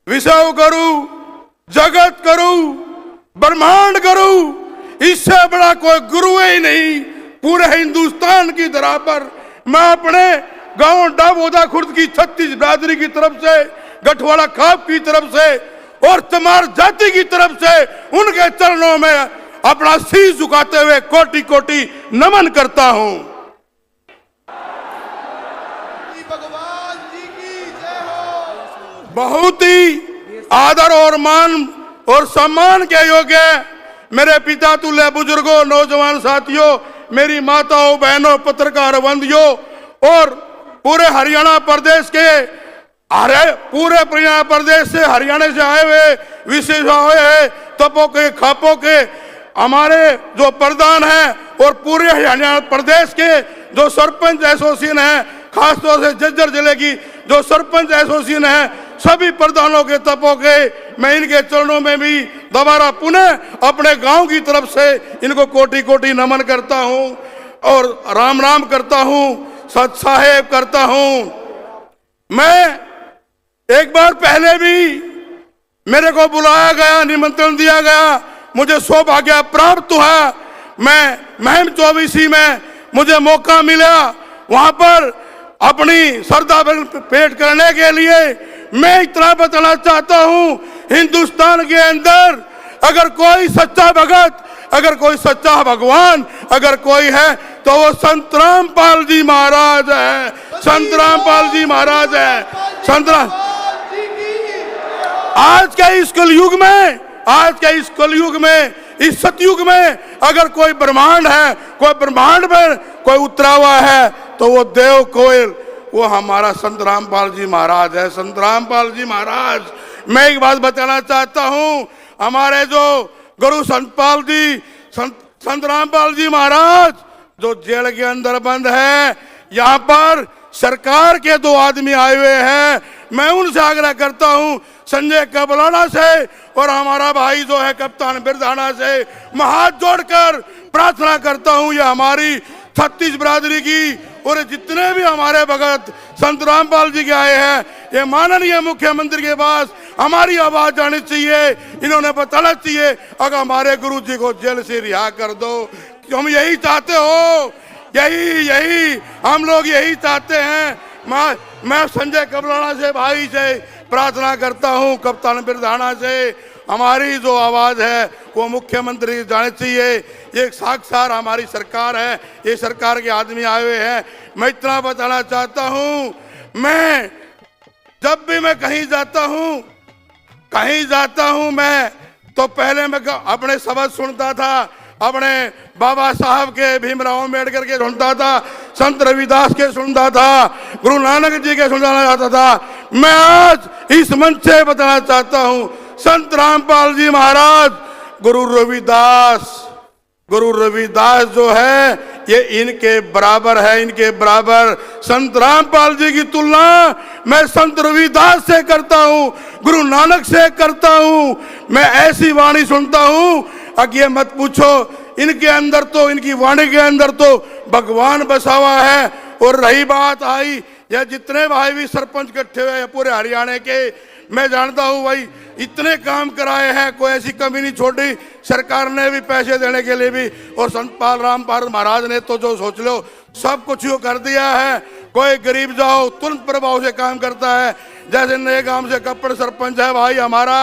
विश्व करूं, जगत करूं, ब्रह्मांड करूं, इससे बड़ा कोई गुरु ही नहीं पूरे हिंदुस्तान की धरा पर। मैं अपने गांव डाबोदा खुर्द की 36 बिरादरी की तरफ से, गठवाड़ा खाप की तरफ से और तमार जाति की तरफ से उनके चरणों में अपना शीश झुकाते हुए कोटि कोटि नमन करता हूं। भगवान जी की जय हो। बहुत ही आदर और मान और सम्मान के योग्य मेरे पिता तुल्य बुजुर्गों, नौजवान साथियों, मेरी माताओं, बहनों, पत्रकार बंधियों और पूरे हरियाणा प्रदेश के पूरे हरियाणा प्रदेश से, हरियाणा से आए हुए, विशेष आए हैं तपो के, खापों के हमारे जो प्रधान हैं और पूरे हरियाणा प्रदेश के जो सरपंच एसोसिएशन है, खासतौर से झज्जर जिले की जो सरपंच एसोसिएशन है, सभी प्रधानों के तपो के मैं इनके चरणों में भी दोबारा पुनः अपने गांव की तरफ से इनको कोटि कोटि नमन करता हूं और राम राम करता हूं, सत साहेब करता हूं। मैं एक बार पहले भी मेरे को बुलाया गया, निमंत्रण दिया गया, मुझे सौभाग्य प्राप्त हुआ। मैं महम 24 में मुझे मौका मिला वहां पर अपनी श्रद्धा पेश करने के लिए। मैं इतना बताना चाहता हूं, हिंदुस्तान के अंदर अगर कोई सच्चा भगत, अगर कोई सच्चा भगवान अगर कोई है तो वो संत रामपाल जी महाराज है, संत रामपाल जी महाराज है। संत आज के इस कलयुग में, आज के इस कलयुग में, इस सतयुग में अगर कोई ब्रह्मांड है, कोई ब्रह्मांड पर कोई उतरा हुआ है तो वो देव कोयल, वो हमारा संत रामपाल जी महाराज है, संत रामपाल जी महाराज। मैं एक बात बताना चाहता हूं, हमारे जो गुरु संतपाल जी, संत रामपाल जी महाराज जो जेल के अंदर बंद है, यहाँ पर सरकार के 2 आदमी आए हुए हैं। मैं उनसे आग्रह करता हूं, संजय कबलाना से और हमारा भाई जो है कप्तान बिरधाना से मैं हाथ जोड़कर प्रार्थना करता हूं, ये हमारी 36 बिरादरी की और जितने भी हमारे भगत संत रामपाल जी के आए हैं, ये माननीय मुख्यमंत्री के पास हमारी आवाज जानी चाहिए। इन्होंने बताना चाहिए अगर हमारे गुरु जी को जेल से रिहा कर दो। हम यही चाहते हो, यही हम लोग यही चाहते हैं। मैं संजय कबलाना से भाई से प्रार्थना करता हूं, कप्तान बिरधाना से हमारी जो आवाज है वो मुख्यमंत्री जाने चाहिए। ये साक्षात हमारी सरकार है, ये सरकार के आदमी आए हुए हैं। मैं इतना बताना चाहता हूं, मैं जब भी मैं कहीं जाता हूं मैं तो पहले मैं अपने शब्द सुनता था, अपने बाबा साहब के, भीमराव अम्बेडकर के सुनता था, संत रविदास के सुनता था, गुरु नानक जी के सुनना चाहता था। मैं आज इस मंच से बताना चाहता हूं, संत रामपाल जी महाराज, गुरु रविदास जो है ये इनके बराबर है, इनके बराबर। संत रामपाल जी की तुलना मैं संत रविदास से करता हूं, गुरु नानक से करता हूं। मैं ऐसी वाणी सुनता हूं, अब ये मत पूछो, इनके अंदर तो, इनकी वाणी के अंदर तो भगवान बसा हुआ है। और रही बात आई या जितने भाई भी सरपंच इकट्ठे हुए हैं पूरे हरियाणा के, मैं जानता हूं भाई इतने काम कराए हैं, कोई ऐसी कमी नहीं छोड़ी। सरकार ने भी पैसे देने के लिए भी, और संत रामपाल महाराज ने तो जो सोच लो सब कुछ यो कर दिया है। कोई गरीब जाओ तुरंत प्रभाव से काम करता है। जैसे नए गांव से कपड़ सरपंच है भाई हमारा,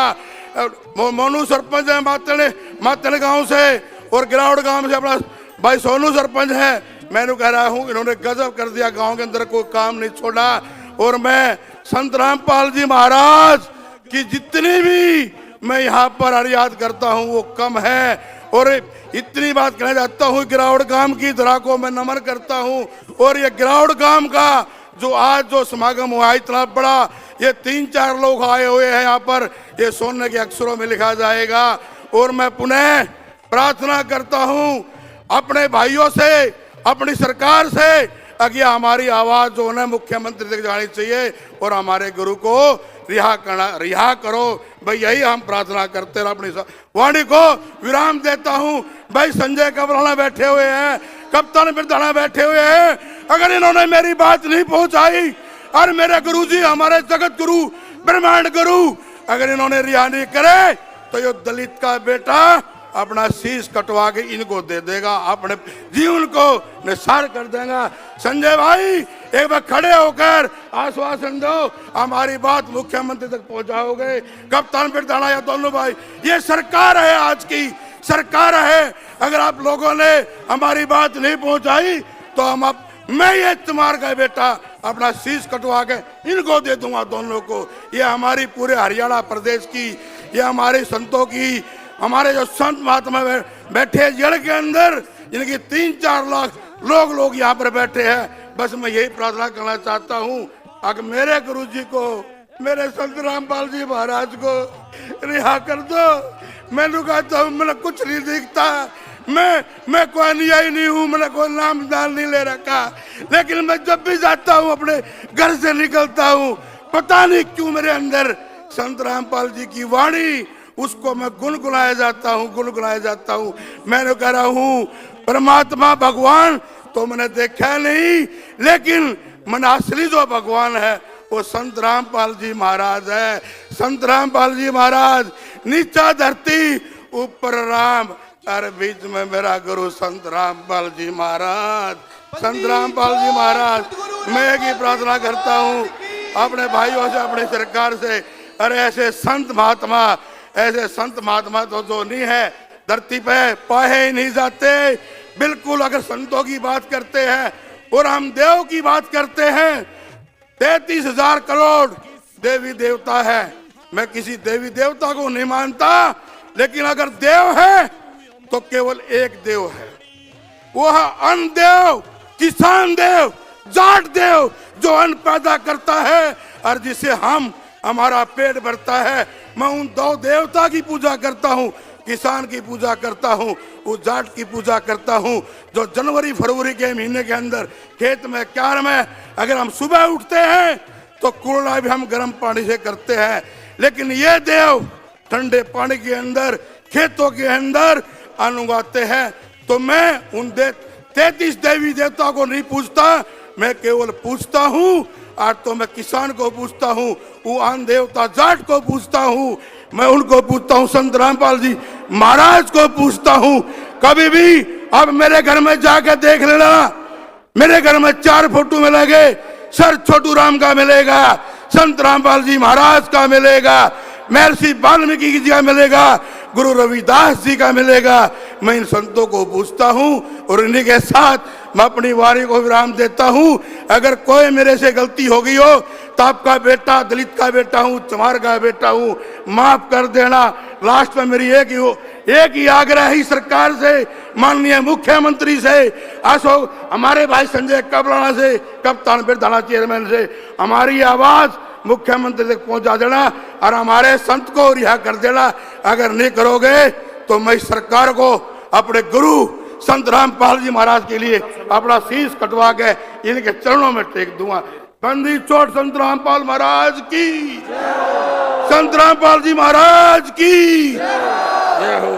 मोनू सरपंच है मातने गांव से, और गिरावड़ गांव से अपना भाई सोनू सरपंच है। मैंने कह रहा हूं इन्होंने गजब कर दिया, गांव के अंदर कोई काम नहीं छोड़ा। और मैं संत रामपाल जी महाराज की जितनी भी मैं यहाँ पर हरियात करता हूँ वो कम है। और इतनी बात कहना चाहता हूँ, गिरावड़ गांव की धरा को मैं नमन करता हूँ। और ये गिरावड़ गांव का जो आज जो समागम हुआ इतना बड़ा, ये 3-4 लोग आए हुए हैं यहाँ पर, ये सोने के अक्षरों में लिखा जाएगा। और मैं पुनः प्रार्थना करता हूँ अपने भाइयों से, अपनी सरकार से, अगर हमारी आवाज जो है मुख्यमंत्री तक जानी चाहिए और हमारे गुरु को रिहा करो भाई, यही हम प्रार्थना करते हैं। अपनी वाणी को विराम देता हूं। भाई संजय कबलाना बैठे हुए हैं, कप्तान बिरधाना बैठे हुए हैं, अगर इन्होंने मेरी बात नहीं पहुंचाई और मेरे गुरु जी, हमारे जगत गुरु, ब्रह्मांड गुरु, अगर इन्होंने रिहा नहीं करे तो ये दलित का बेटा अपना शीश कटवा के इनको दे देगा, अपने जीवन को निसार कर देगा। संजय भाई एक बार खड़े होकर आश्वासन दो, हमारी बात मुख्यमंत्री तक पहुंचाओगे। कप्तान बिरदाना या दोनों भाई, ये सरकार है, आज की सरकार है। अगर आप लोगों ने हमारी बात नहीं पहुंचाई तो मैं ये तुम्हार का बेटा अपना शीश कटवा के इनको दे दूंगा, दोनों को। ये हमारी पूरे हरियाणा प्रदेश की, ये हमारे संतों की, हमारे जो संत महात्मा बैठे जड़ के अंदर, जिनकी 3-4 लाख लोग यहाँ पर बैठे हैं। बस मैं यही प्रार्थना करना चाहता हूँ, अगर मेरे गुरु जी को, मेरे संत रामपाल जी महाराज को रिहा कर दो। मैंने कहता हूँ मैंने कुछ नहीं दिखता, मैं कोई अनुयायी नहीं हूँ, मैंने कोई नाम दान नहीं ले रखा, लेकिन मैं जब भी जाता हूँ अपने घर से निकलता हूँ, पता नहीं क्यों मेरे अंदर संत रामपाल जी की वाणी, उसको मैं गुनगुनाया जाता हूँ। मैंने कह रहा हूँ परमात्मा भगवान तो मैंने देखा नहीं, लेकिन मन असली जो भगवान है वो संत रामपाल जी महाराज है। संत रामपाल जी महाराज, नीचा धरती ऊपर राम, अरे बीच में मेरा गुरु संत रामपाल जी महाराज। संत रामपाल जी महाराज, मैं एक ही प्रार्थना करता हूँ अपने भाइयों से, अपने सरकार से, अरे ऐसे संत महात्मा तो जो नहीं है धरती पे, पाए ही नहीं जाते बिल्कुल। अगर संतों की बात करते हैं और हम देव की बात करते हैं, 33,000 करोड़ देवी देवता है। मैं किसी देवी देवता को नहीं मानता, लेकिन अगर देव है तो केवल एक देव है, वो है अन्न देव, किसान देव, जाट देव, जो अन्न पैदा करता है और जिसे हमारा पेट भरता है। मैं उन 2 देवता की पूजा करता हूँ, किसान की पूजा करता हूँ, उस जाट की पूजा करता हूँ जो जनवरी फरवरी के महीने के अंदर खेत में, क्यार में, अगर हम सुबह उठते हैं तो कुल्ला भी हम गर्म पानी से करते हैं, लेकिन ये देव ठंडे पानी के अंदर, खेतों के अंदर अन्न उगाते हैं। तो मैं उन 33 देवी देवता को नहीं पूछता, मैं केवल पूछता हूँ, आज तो मैं किसान को पूछता हूँ, वो अन्न देवता जाट को पूछता हूँ, मैं उनको पूछता हूँ, संत रामपाल जी महाराज को पूछता हूँ। कभी भी अब मेरे घर में जाकर देख लेना, मेरे घर में 4 फोटो मिलेंगे, सर छोटू राम का मिलेगा, संत रामपाल जी महाराज का मिलेगा, महर्षि वाल्मीकि जी का मिलेगा, गुरु रविदास जी का मिलेगा। मैं इन संतों को पूछता हूँ और इन्हीं के साथ मैं अपनी वाणी को विराम देता हूँ। अगर कोई मेरे से गलती हो गई हो तो आपका बेटा दलित का बेटा हूँ, चमार का बेटा हूँ, माफ कर देना। लास्ट में मेरी एक ही आग्रह है सरकार से, माननीय मुख्यमंत्री से, अशोक हमारे भाई संजय कबलाना से, कप्तान बिरदाना चेयरमैन से, हमारी आवाज मुख्यमंत्री तक पहुंचा देना और हमारे संत को रिहा कर देना। अगर नहीं करोगे तो मैं सरकार को अपने गुरु संत रामपाल जी महाराज के लिए अपना शीश कटवा के इनके चरणों में टेक दूंगा। बंदी चोट संत रामपाल महाराज की, संत रामपाल जी महाराज की जय हो।